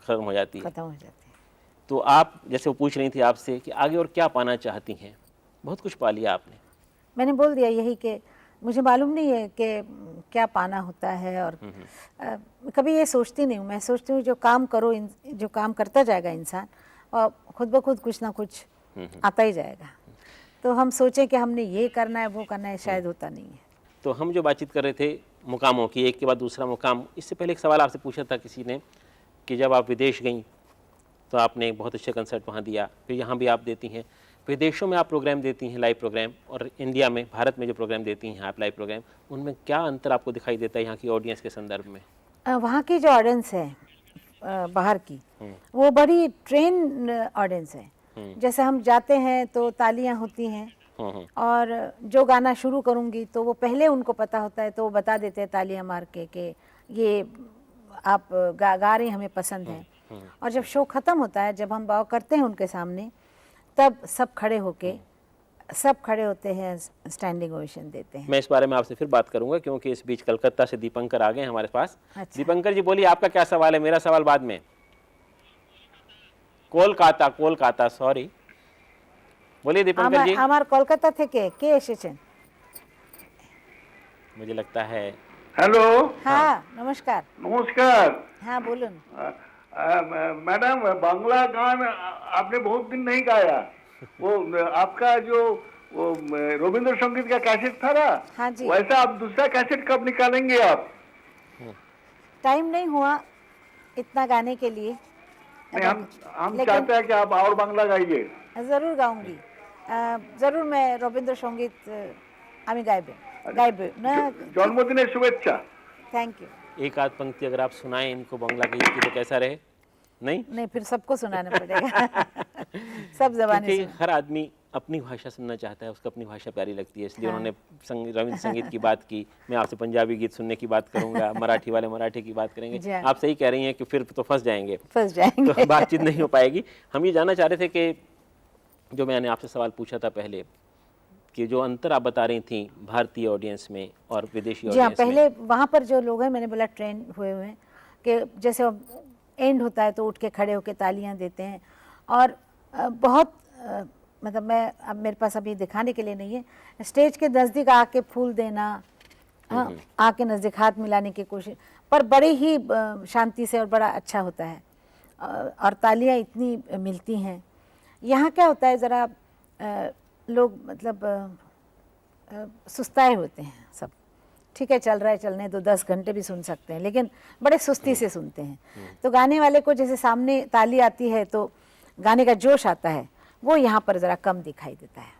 खत्म हो जाती है। खत्म हो जाती है। तो आप जैसे वो पूछ रही थी आपसे कि आगे और क्या पाना चाहती हैं, बहुत कुछ पा लिया आपने। मैंने बोल दिया यही कि मुझे मालूम नहीं है कि क्या पाना होता है और कभी ये सोचती नहीं हूँ। मैं सोचती हूँ जो काम करो, जो काम करता जाएगा इंसान और खुद ब खुद कुछ ना कुछ आता ही जाएगा। तो हम सोचें कि हमने ये करना है वो करना है, शायद होता नहीं है। तो हम जो बातचीत कर रहे थे मुकामों की, एक के बाद दूसरा मुकाम, इससे पहले एक सवाल आपसे पूछा था किसी ने कि जब आप विदेश गई तो आपने बहुत अच्छे कंसर्ट वहाँ दिया, फिर यहाँ भी आप देती हैं, विदेशों में आप प्रोग्राम देती हैं लाइव प्रोग्राम, और इंडिया में भारत में जो प्रोग्राम देती हैं आप लाइव प्रोग्राम, उनमें क्या अंतर आपको दिखाई देता है यहाँ की ऑडियंस के संदर्भ में? वहाँ की जो ऑडियंस है बाहर की, वो बड़ी ट्रेन ऑडियंस है। जैसे हम जाते हैं तो तालियां होती हैं और जो गाना शुरू करूँगी तो वो पहले उनको पता होता है, तो वो बता देते हैं तालियां मार के कि ये आप गा रही हमें पसंद है। और जब शो ख़त्म होता है, जब हम बाव करते हैं उनके सामने, तब सब खड़े होते हैं, स्टैंडिंग ओवेशन देते हैं। मैं इस बारे में आपसे फिर बात करूंगा क्योंकि इस बीच कलकत्ता से दीपंकर आ गए हमारे पास। अच्छा। दीपंकर जी बोलिए, आपका क्या सवाल है? मेरा सवाल बाद में। कोलकाता सॉरी, बोलिए दीपंकर जी। हमार कोलकाता थे के एसेছেন? मुझे लगता है। हेलो। हाँ नमस्कार। नमस्कार। हाँ बोलून। मैडम, बांग्ला गान आपने बहुत दिन नहीं गाया। वो आपका जो वो रविंद्र संगीत का कैसेट था ना, हाँ जी। वैसा आप दूसरा कैसेट कब निकालेंगे आप? टाइम नहीं हुआ इतना गाने के लिए। नहीं, हम चाहते हैं कि आप और बांग्ला गाइए। जरूर गाऊंगी। जरूर मैं रविंद्र संगीत আমি गाइबे ना। जन्मदिনের शुभेच्छा। Thank you. एक आध पंक्ति अगर आप सुनाएं इनको बांग्ला गीत की तो कैसा रहे? नहीं, फिर सबको सुनाना पड़ेगा। सब जबानें क्योंकि हर आदमी अपनी भाषा सुनना चाहता है, उसको अपनी भाषा प्यारी लगती है, इसलिए उन्होंने रविंद्र संगीत की बात की। मैं आपसे पंजाबी गीत सुनने की बात करूंगा, मराठी वाले मराठी की बात करेंगे। आप सही कह रही हैं कि फिर तो फंस जाएंगे तो बातचीत नहीं हो पाएगी। हम ये जानना चाह रहे थे कि जो मैंने आपसे सवाल पूछा था पहले कि जो अंतर आप बता रही थी भारतीय ऑडियंस में और विदेशी जी हाँ, ऑडियंस में। पहले वहाँ पर जो लोग हैं, मैंने बोला ट्रेन हुए हैं कि जैसे एंड होता है तो उठ के खड़े होके तालियां देते हैं और बहुत मतलब मैं अब मेरे पास अभी दिखाने के लिए नहीं है, स्टेज के नज़दीक आके फूल देना, हाँ आके नज़दीक हाथ मिलाने की कोशिश, पर बड़ी ही शांति से और बड़ा अच्छा होता है और तालियां इतनी मिलती हैं। यहाँ क्या होता है, ज़रा लोग मतलब सुस्ताए होते हैं सब। ठीक है चल रहा है, चलने दो, 10 घंटे भी सुन सकते हैं, लेकिन बड़े सुस्ती से सुनते हैं। तो गाने वाले को जैसे सामने ताली आती है तो गाने का जोश आता है, वो यहाँ पर ज़रा कम दिखाई देता है।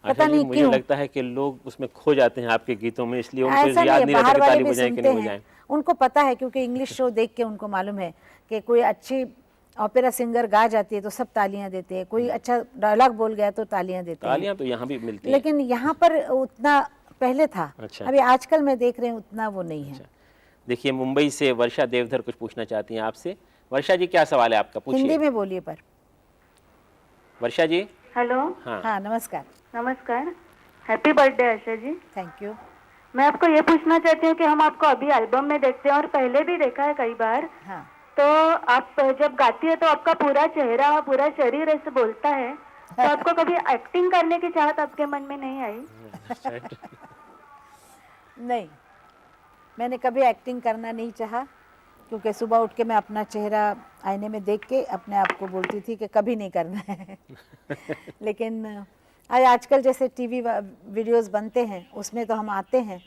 पता नहीं मुझे क्यों लगता है कि लोग उसमें खो जाते हैं आपके गीतों में, इसलिए ऐसा उनको याद नहीं रहता बाहर कि वाले ताली भी बजाएं कि सुनते नहीं हैं, बजाएं। उनको पता है क्योंकि इंग्लिश शो देख के उनको मालूम है कि कोई अच्छी ऑपेरा सिंगर गा जाती है तो सब तालियां देते हैं, कोई अच्छा डायलॉग बोल गया तो तालियां देते हैं। तालियां तो यहाँ भी मिलती हैं। लेकिन यहाँ पर उतना पहले था, अच्छा। अभी आजकल मैं देख रही हूँ उतना वो नहीं है। देखिए मुंबई से वर्षा देवधर कुछ पूछना चाहती हैं आपसे। वर्षा जी क्या सवाल है आपका? हिंदी पूछिए में बोलिए पर। वर्षा जी। हेलो। हाँ हाँ नमस्कार। नमस्कार। Happy birthday Asha ji. Thank you. मैं आपको ये पूछना चाहती हूँ कि हम आपको अभी एल्बम में देखते हैं और पहले भी देखा है कई बार, हाँ तो आप जब गाती है तो आपका पूरा चेहरा पूरा शरीर ऐसे बोलता है, तो आपको कभी एक्टिंग करने की चाहत आपके मन में नहीं आई? नहीं, मैंने कभी एक्टिंग करना नहीं चाहा क्योंकि सुबह उठ के मैं अपना चेहरा आईने में देख के अपने आप को बोलती थी कि कभी नहीं करना है। लेकिन आजकल जैसे टीवी वीडियोस बनते हैं उसमें तो हम आते हैं,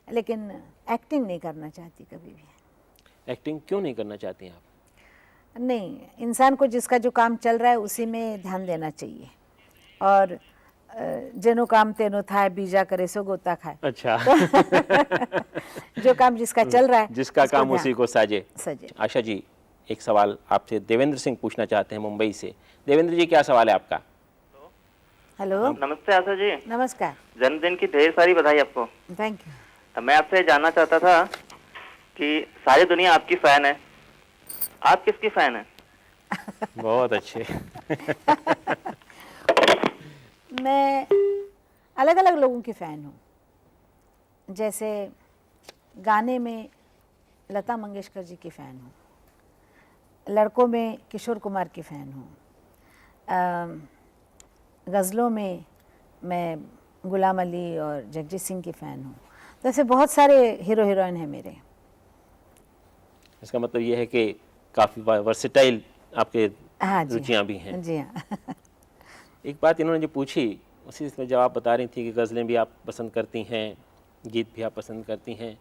लेकिन एक्टिंग नहीं करना चाहती कभी भी। एक्टिंग क्यों नहीं करना चाहती हैं आप? नहीं, इंसान को जिसका जो काम चल रहा है उसी में ध्यान देना चाहिए और जेनो काम तेनो थाय बीजा करे सो गोता खाए। अच्छा। जो काम जिसका चल रहा है जिसका उसको काम ध्यान उसी को साजे। सजे। आशा जी एक सवाल आपसे देवेंद्र सिंह पूछना चाहते हैं मुंबई से। देवेंद्र जी क्या सवाल है आपका? हेलो, नमस्ते आशा जी, नमस्कार। जन्मदिन की ढेर सारी बधाई आपको। Thank you. अब मैं आपसे जानना चाहता था कि सारी दुनिया आपकी फैन है, आप किसकी फैन है? बहुत अच्छे। मैं अलग अलग लोगों की फ़ैन हूँ। जैसे गाने में लता मंगेशकर जी की फ़ैन हूँ, लड़कों में किशोर कुमार की फ़ैन हूँ, गज़लों में मैं गुलाम अली और जगजीत सिंह की फ़ैन हूँ। तो ऐसे बहुत सारे हीरो हीरोइन हैं मेरे। इसका मतलब ये है कि काफ़ी वर्सेटाइल आपके हाँ जी, रुचियाँ भी हैं। जी हाँ। एक बात इन्होंने जो पूछी उसी में जवाब बता रही थी कि गज़लें भी आप पसंद करती हैं, गीत भी आप पसंद करती हैं।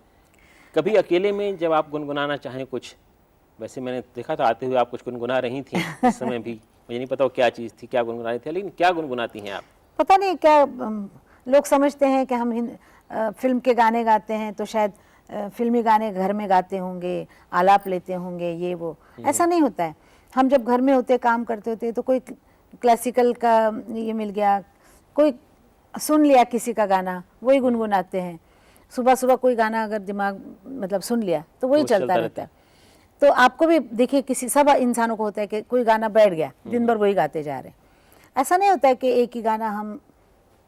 कभी अकेले में जब आप गुनगुनाना चाहें कुछ, वैसे मैंने देखा था आते हुए आप कुछ गुनगुना रही थी इस समय भी, मुझे नहीं पता वो क्या चीज़ थी, क्या गुनगुना रही थी, लेकिन क्या गुनगुनाती हैं आप? पता नहीं क्या लोग समझते हैं कि हम फिल्म के गाने गाते हैं तो शायद फिल्मी गाने घर में गाते होंगे, आलाप लेते होंगे, ये वो। ऐसा नहीं होता है। हम जब घर में होते काम करते होते तो कोई क्लासिकल का ये मिल गया, कोई सुन लिया किसी का गाना, वही गुनगुनाते हैं। सुबह सुबह कोई गाना अगर दिमाग मतलब सुन लिया तो वही चलता रहता है। तो आपको भी देखिए, किसी सब इंसानों को होता है कि कोई गाना बैठ गया, दिन भर वही गाते जा रहे हैं। ऐसा नहीं होता है कि एक ही गाना हम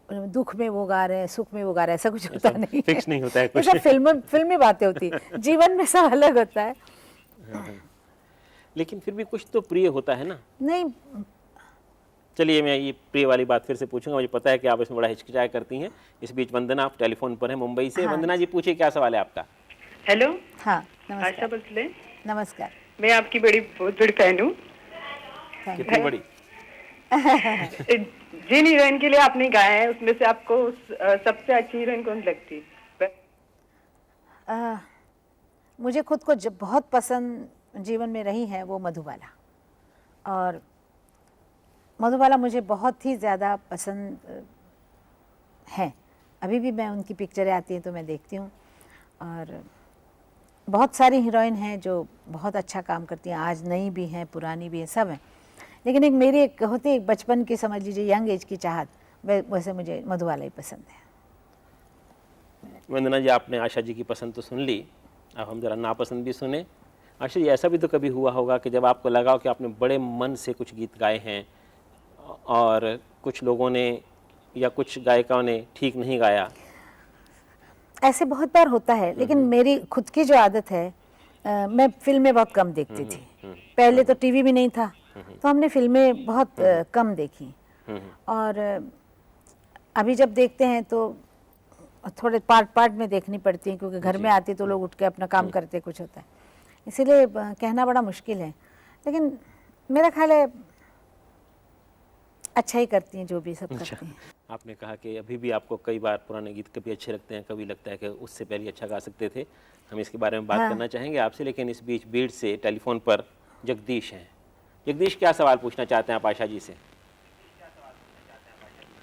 दुख में वो गा रहे हैं, सुख में वो गा रहे हैं, ऐसा कुछ होता नहीं, फिक्स नहीं होता है ये कुछ। सब फिल्मी बातें होती है। जीवन में सब अलग होता है। लेकिन फिर भी कुछ तो प्रिय होता है ना। नहीं, चलिए मैं ये प्रिय वाली बात फिर से पूछूंगा, मुझे पता है कि आप इसमें बड़ा हिचकिचाया करती हैं। इस बीच वंदना आप टेलीफोन पर हैं मुंबई से। हाँ। वंदना जी पूछिए, क्या सवाल है आपका? हेलो, हाँ, आशा नमस्कार। भोसले, नमस्कार। मैं आपकी बहुत बड़ी फैन हूँ। कितनी बड़ी? जिन हीरोइन के लिए आपने गाया है उसमें से आपको सबसे अच्छी हीरोइन कौन लगती है? मुझे खुद को जब बहुत पसंद जीवन में रही है वो मधुबाला, और मधुबाला मुझे बहुत ही ज़्यादा पसंद है। अभी भी मैं उनकी पिक्चरें आती हैं तो मैं देखती हूँ। और बहुत सारी हीरोइन हैं जो बहुत अच्छा काम करती हैं, आज नई भी हैं, पुरानी भी हैं, सब हैं। लेकिन एक मेरी एक होती है बचपन की, समझ लीजिए यंग एज की चाहत, वैसे मुझे मधुबाला ही पसंद है। वंदना जी, आपने आशा जी की पसंद तो सुन ली, अब हम जरा नापसंद भी सुने। आशा जी, ऐसा भी तो कभी हुआ होगा कि जब आपको लगा हो कि आपने बड़े मन से कुछ गीत गाए हैं और कुछ लोगों ने या कुछ गायिकाओं ने ठीक नहीं गाया? ऐसे बहुत बार होता है, लेकिन मेरी खुद की जो आदत है, मैं फिल्में बहुत कम देखती थी। पहले तो टीवी भी नहीं था, तो हमने फिल्में बहुत कम देखी। और अभी जब देखते हैं तो थोड़े पार्ट में देखनी पड़ती है, क्योंकि घर में आती तो लोग उठ के अपना काम करते, कुछ होता है, इसीलिए कहना बड़ा मुश्किल है। लेकिन मेरा ख्याल है अच्छा ही करती हैं जो भी सब करती हैं। आपने कहा कि अभी भी आपको कई बार पुराने गीत कभी अच्छे लगते हैं, कभी लगता है कि उससे पहले अच्छा गा सकते थे। हम इसके बारे में बात करना चाहेंगे आपसे, लेकिन इस बीच बीड़ से टेलीफोन पर जगदीश हैं। जगदीश, क्या सवाल पूछना चाहते हैं आप आशा जी से?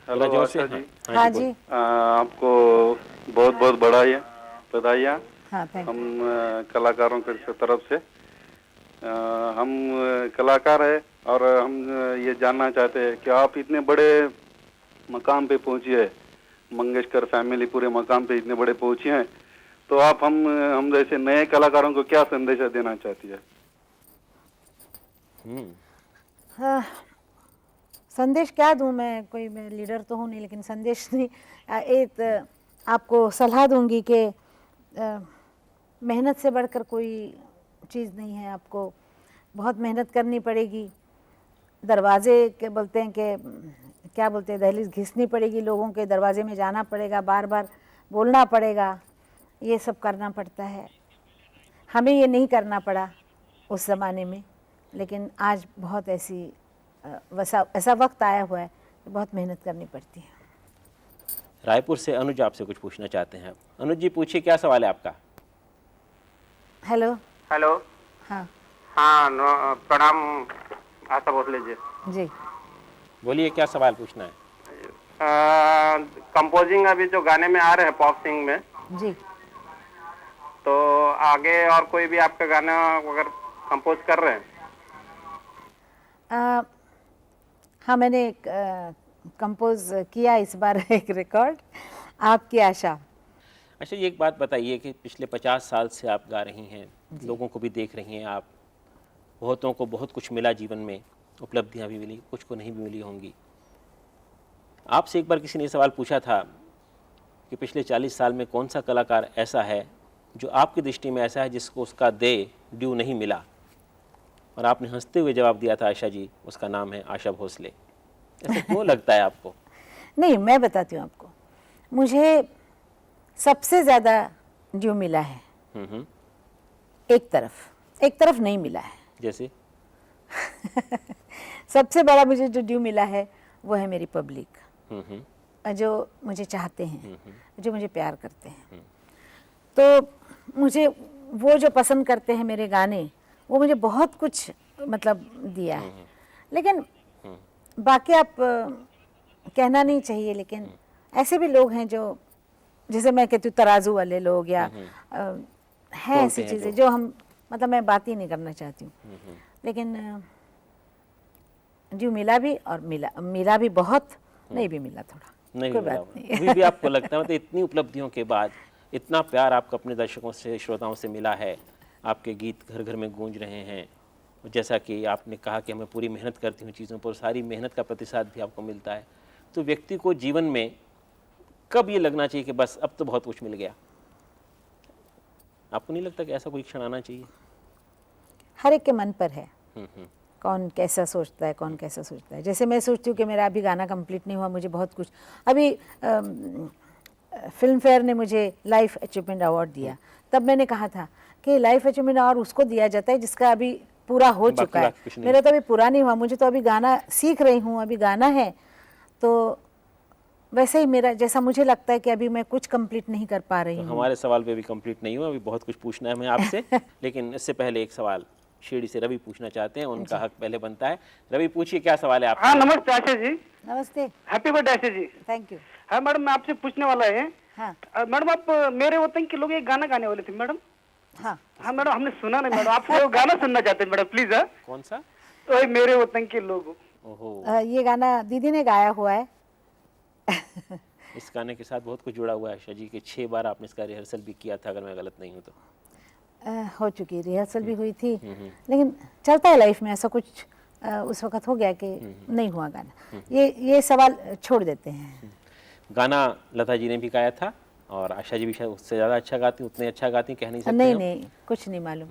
हेलो जोर से। आशा जी। हाँ जी, आपको बहुत बहुत बधाइयाँ हाँ, थैंक यू। हम कलाकारों की तरफ से। हम कलाकार हैं और हम ये जानना चाहते हैं कि आप इतने बड़े मकाम पे पहुंची है, मंगेशकर फैमिली पूरे मकाम पे इतने बड़े पहुंची हैं, तो आप हम जैसे नए कलाकारों को क्या संदेश देना चाहती है? संदेश क्या दूं मैं लीडर तो हूँ नहीं, लेकिन संदेश नहीं, एक आपको सलाह दूंगी कि मेहनत से बढ़कर कोई चीज़ नहीं है। आपको बहुत मेहनत करनी पड़ेगी, दरवाजे के बोलते हैं कि क्या बोलते हैं, दहलीज घिसनी पड़ेगी, लोगों के दरवाजे में जाना पड़ेगा, बार बार बोलना पड़ेगा, ये सब करना पड़ता है। हमें ये नहीं करना पड़ा उस ज़माने में, लेकिन आज बहुत ऐसा वक्त आया हुआ है कि बहुत मेहनत करनी पड़ती है। रायपुर से अनुज आपसे कुछ पूछना चाहते हैं। अनुज जी, पूछिए, क्या सवाल है आपका? हेलो। हेलो, हाँ हाँ, प्रणाम आशा भोसले जी। जी, बोलिए, क्या सवाल पूछना है? कंपोजिंग अभी जो गाने में आ रहे हैं पॉप सिंग में, जी। तो आगे और कोई भी आपका गाना अगर कंपोज कर रहे हैं? हाँ, मैंने एक कंपोज किया इस बार एक रिकॉर्ड, आपकी आशा। अच्छा, ये एक बात बताइए कि पिछले 50 साल से आप गा रही हैं, लोगों को भी देख रही हैं आप, बहुतों को बहुत कुछ मिला जीवन में, उपलब्धियां भी मिली, कुछ को नहीं भी मिली होंगी। आपसे एक बार किसी ने सवाल पूछा था कि पिछले 40 साल में कौन सा कलाकार ऐसा है जो आपकी दृष्टि में ऐसा है जिसको उसका ड्यू नहीं मिला, और आपने हंसते हुए जवाब दिया था, आशा जी, उसका नाम है आशा भोसले। ऐसा क्यों लगता है आपको? नहीं, मैं बताती हूँ आपको, मुझे सबसे ज़्यादा ड्यू मिला है एक तरफ नहीं मिला है। जैसे सबसे बड़ा मुझे जो ड्यू मिला है वो है मेरी पब्लिक, जो मुझे चाहते हैं, जो मुझे प्यार करते हैं। तो मुझे वो जो पसंद करते हैं मेरे गाने, वो मुझे बहुत कुछ मतलब दिया है। लेकिन बाकी आप कहना नहीं चाहिए, लेकिन ऐसे भी लोग हैं जो, जैसे मैं कहती हूँ तराजू वाले लोग, या हैं ऐसी चीज़ें जो हम, मतलब मैं बात ही नहीं करना चाहती हूँ। लेकिन जो मिला भी और मिला भी बहुत, नहीं भी मिला थोड़ा, नहीं कोई मिला। बात नहीं। अभी भी आपको लगता है, मतलब इतनी उपलब्धियों के बाद इतना प्यार आपको अपने दर्शकों से, श्रोताओं से मिला है, आपके गीत घर घर में गूंज रहे हैं, और जैसा कि आपने कहा कि मैं पूरी मेहनत करती हूँ चीज़ों पर, सारी मेहनत का प्रतिशत भी आपको मिलता है, तो व्यक्ति को जीवन में कब ये लगना चाहिए कि बस अब तो बहुत कुछ मिल गया? आपको नहीं लगता कि ऐसा कोई क्षण आना चाहिए? हर एक के मन पर है, कौन कैसा सोचता है, कौन कैसा सोचता है। जैसे मैं सोचती हूँ कि मेरा अभी गाना कंप्लीट नहीं हुआ, मुझे बहुत कुछ, अभी फिल्म फेयर ने मुझे लाइफ अचीवमेंट अवार्ड दिया, तब मैंने कहा था कि लाइफ अचीवमेंट अवार्ड उसको दिया जाता है जिसका अभी पूरा हो चुका है। मेरा तो अभी पूरा नहीं हुआ, मुझे तो अभी गाना सीख रही हूँ, अभी गाना है। तो वैसे ही मेरा, जैसा मुझे लगता है कि अभी मैं कुछ कंप्लीट नहीं कर पा रही हूँ। हमारे सवाल पे भी कंप्लीट नहीं हुआ, अभी बहुत कुछ पूछना है हमें आपसे। लेकिन इससे पहले एक सवाल शिरडी से रवि पूछना चाहते हैं, उनका हक पहले बनता है। रवि, पूछिए, क्या सवाल है आपका? हाँ, नमस्ते आशा जी। नमस्ते। Happy birthday Asha ji. Thank you. हाँ मैडम, मैं आपसे पूछने वाला है। हाँ मैडम, आप मेरे वतन के लोग एक गाना गाने वाले थे मैडम। हाँ हाँ मैडम, हमने सुना नहीं मैडम, आपसे वो गाना सुनना चाहते हैं मैडम, प्लीज। हाँ, कौन सा? तो मेरे वतन के लोग। ओहो, ये गाना दीदी ने गाया हुआ है। इस गाने के साथ बहुत कुछ जुड़ा हुआ है आशा जी, के 6 बार आपने इसका रिहर्सल भी किया था, अगर मैं गलत नहीं हूँ तो। हो चुकी, रिहर्सल भी हुई थी, लेकिन चलता है लाइफ में ऐसा कुछ। उस वक्त हो गया कि नहीं हुआ गाना। ये सवाल छोड़ देते हैं। गाना लता जी ने भी गाया था, और आशा जी भी शायद उससे ज़्यादा अच्छा गाती, उतने अच्छा गाती, कह नहीं सकते नहीं हम। नहीं, कुछ नहीं मालूम।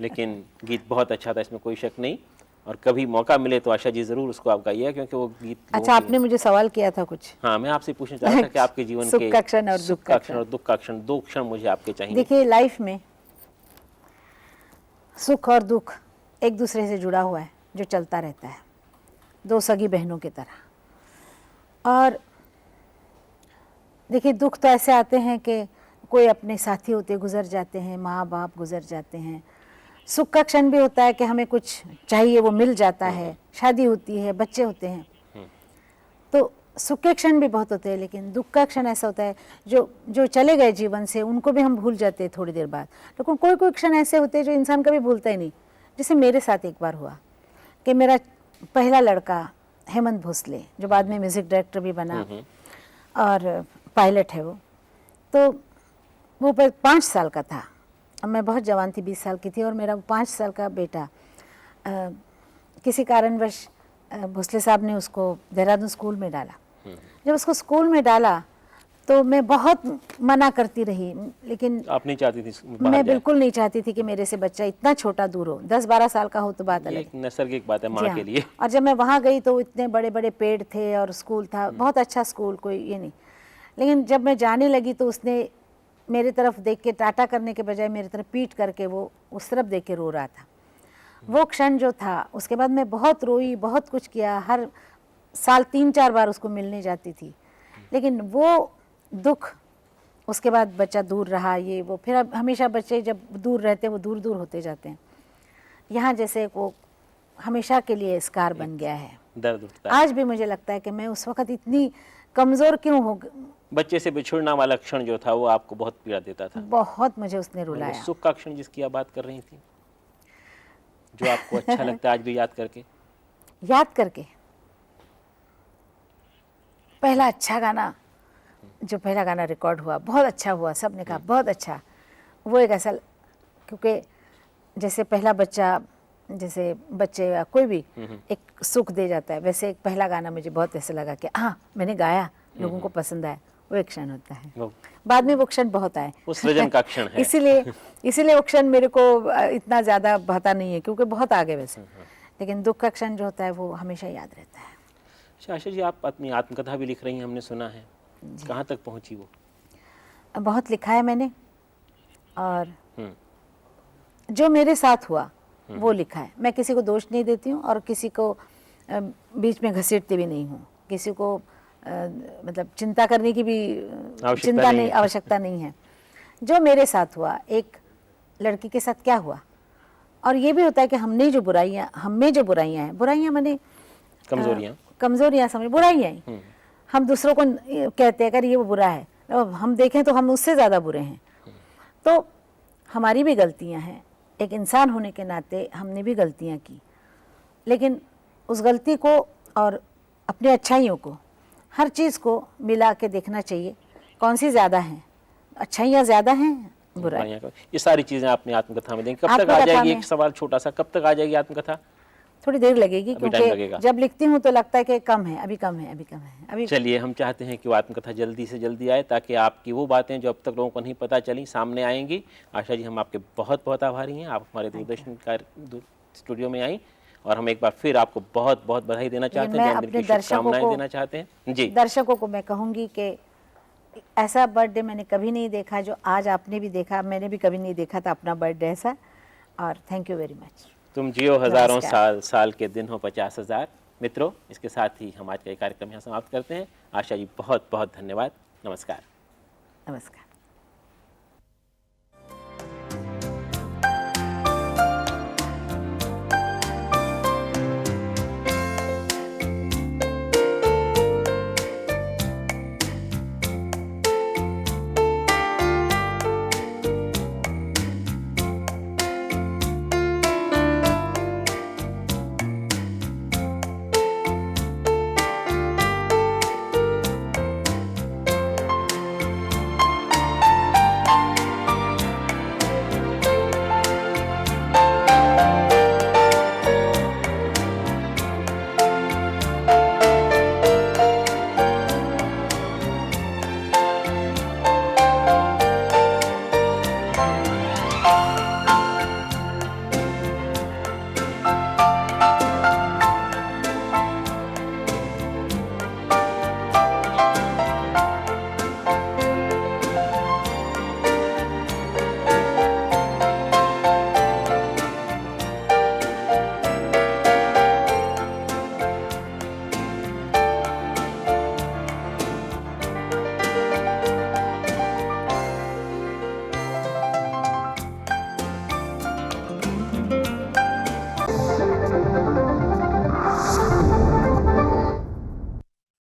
लेकिन गीत बहुत अच्छा था, इसमें कोई शक नहीं, और कभी मौका मिले तो आशा जी ज़रूर उसको आप गाइए, क्योंकि वो गीत। अच्छा, आपने मुझे सवाल किया था कुछ। हाँ, मैं आपसे पूछना चाह रहा था कि आपके जीवन के सुख का क्षण और सुख का क्षण और दुख का क्षण, 2 क्षण मुझे आपके चाहिए। देखिए, लाइफ में सुख और दुख एक दूसरे से जुड़ा हुआ है, जो चलता रहता है, 2 सगी बहनों की तरह। और देखिए, दुख तो ऐसे आते हैं कि कोई अपने साथी होते गुजर जाते हैं, माँ बाप गुजर जाते हैं। सुख का क्षण भी होता है कि हमें कुछ चाहिए, वो मिल जाता है, शादी होती है, बच्चे होते हैं। तो सुख के क्षण भी बहुत होते हैं, लेकिन दुख का क्षण ऐसा होता है जो चले गए जीवन से, उनको भी हम भूल जाते हैं थोड़ी देर बाद। लेकिन कोई कोई क्षण ऐसे होते हैं जो इंसान कभी भूलता ही नहीं। जैसे मेरे साथ एक बार हुआ कि मेरा पहला लड़का हेमंत भोसले, जो बाद में म्यूज़िक डायरेक्टर भी बना और पायलट है वो 5 साल का था। अब मैं बहुत जवान थी, 20 साल की थी, और मेरा 5 साल का बेटा किसी कारणवश भोसले साहब ने उसको देहरादून स्कूल में डाला। जब उसको स्कूल में डाला तो मैं बहुत मना करती रही, लेकिन आप नहीं चाहती थी बाहर मैं जाए? बिल्कुल नहीं चाहती थी कि मेरे से बच्चा इतना छोटा दूर हो। 10-12 साल का हो तो बात ये अलग एक नैसर्गिक बात है माँ के लिए। और जब मैं वहाँ गई तो इतने बड़े बड़े पेड़ थे और स्कूल था, बहुत अच्छा स्कूल, कोई ये नहीं। लेकिन जब मैं जाने लगी तो उसने मेरी तरफ देख के टाटा करने के बजाय मेरी तरफ पीट करके वो उस तरफ देख के रो रहा था। वो क्षण जो था, उसके बाद मैं बहुत रोई, बहुत कुछ किया, हर साल 3-4 बार उसको मिलने जाती थी। लेकिन वो दुख, उसके बाद बच्चा दूर रहा, ये वो, फिर अब हमेशा बच्चे जब दूर रहते हैं वो दूर दूर होते जाते हैं। यहाँ जैसे वो हमेशा के लिए स्कार बन गया है, दर्द उठता है। आज भी मुझे लगता है कि मैं उस वक्त इतनी कमज़ोर क्यों हो। बच्चे से बिछुड़ना वाला क्षण जो था वो आपको बहुत पीड़ा देता था। बहुत मुझे उसने वो रुलाया। सुख का क्षण जिसकी आप बात कर रही थी, जो आपको अच्छा लगता है आज भी याद करके? याद करके पहला अच्छा गाना, जो पहला गाना रिकॉर्ड हुआ बहुत अच्छा हुआ, सबने कहा बहुत अच्छा, वो एक ऐसा, क्योंकि जैसे पहला बच्चा, जैसे बच्चे या कोई भी एक सुख दे जाता है, वैसे एक पहला गाना मुझे बहुत ऐसा लगा कि हाँ मैंने गाया, लोगों को पसंद आया, वो एक क्षण होता है। बाद में वो क्षण बहुत आए, वो सृजन का क्षण है। इसीलिए वो क्षण मेरे को इतना ज़्यादा भाता नहीं है, क्योंकि बहुत आगे वैसे, लेकिन दुख का क्षण जो होता है वो हमेशा याद रहता है। अच्छा आशा जी, आप अपनी आत्मकथा भी लिख रही हैं, हमने सुना है, कहाँ तक पहुँची वो? बहुत लिखा है मैंने, और जो मेरे साथ हुआ वो लिखा है। मैं किसी को दोष नहीं देती हूँ और किसी को बीच में घसीटती भी नहीं हूँ, किसी को मतलब चिंता करने की भी आवश्यकता नहीं है। जो मेरे साथ हुआ, एक लड़की के साथ क्या हुआ, और ये भी होता है कि हम में जो बुराइयां हैं, बुराइयां माने कमजोरियां समझ, बुराइयां ही हम दूसरों को कहते हैं अगर ये वो बुरा है, हम देखें तो हम उससे ज़्यादा बुरे हैं। तो हमारी भी गलतियां हैं, एक इंसान होने के नाते हमने भी गलतियां की, लेकिन उस गलती को और अपनी अच्छाइयों को, हर चीज़ को मिला के देखना चाहिए, कौन सी ज़्यादा हैं, अच्छाइयाँ ज़्यादा हैं, बुराई। ये सारी चीज़ें आपने आत्मकथा में देंगे। कब तक आ जाएगी? एक सवाल छोटा सा, कब तक आ जाएगी आत्मकथा? थोड़ी देर लगेगी, क्योंकि जब लिखती हूँ तो लगता है कि कम है, अभी कम है। चलिए, हम चाहते हैं कि वो आत्मकथा जल्दी से जल्दी आए, ताकि आपकी वो बातें जो अब तक लोगों को नहीं पता चली सामने आएंगी। आशा जी, हम आपके बहुत बहुत आभारी हैं, आप हमारे दूरदर्शन स्टूडियो में आई, और हम एक बार फिर आपको बहुत बहुत बधाई देना चाहते हैं, जन्मदिन की शुभकामनाएं देना चाहते हैं। जी, दर्शकों को मैं कहूँगी कि ऐसा बर्थडे मैंने कभी नहीं देखा जो आज आपने भी देखा, मैंने भी कभी नहीं देखा था अपना बर्थडे ऐसा, और थैंक यू वेरी मच। तुम जियो हजारों साल, साल के दिन हो 50,000। मित्रों, इसके साथ ही हम आज का ये कार्यक्रम यहाँ समाप्त करते हैं। आशा जी, बहुत बहुत धन्यवाद। नमस्कार। नमस्कार।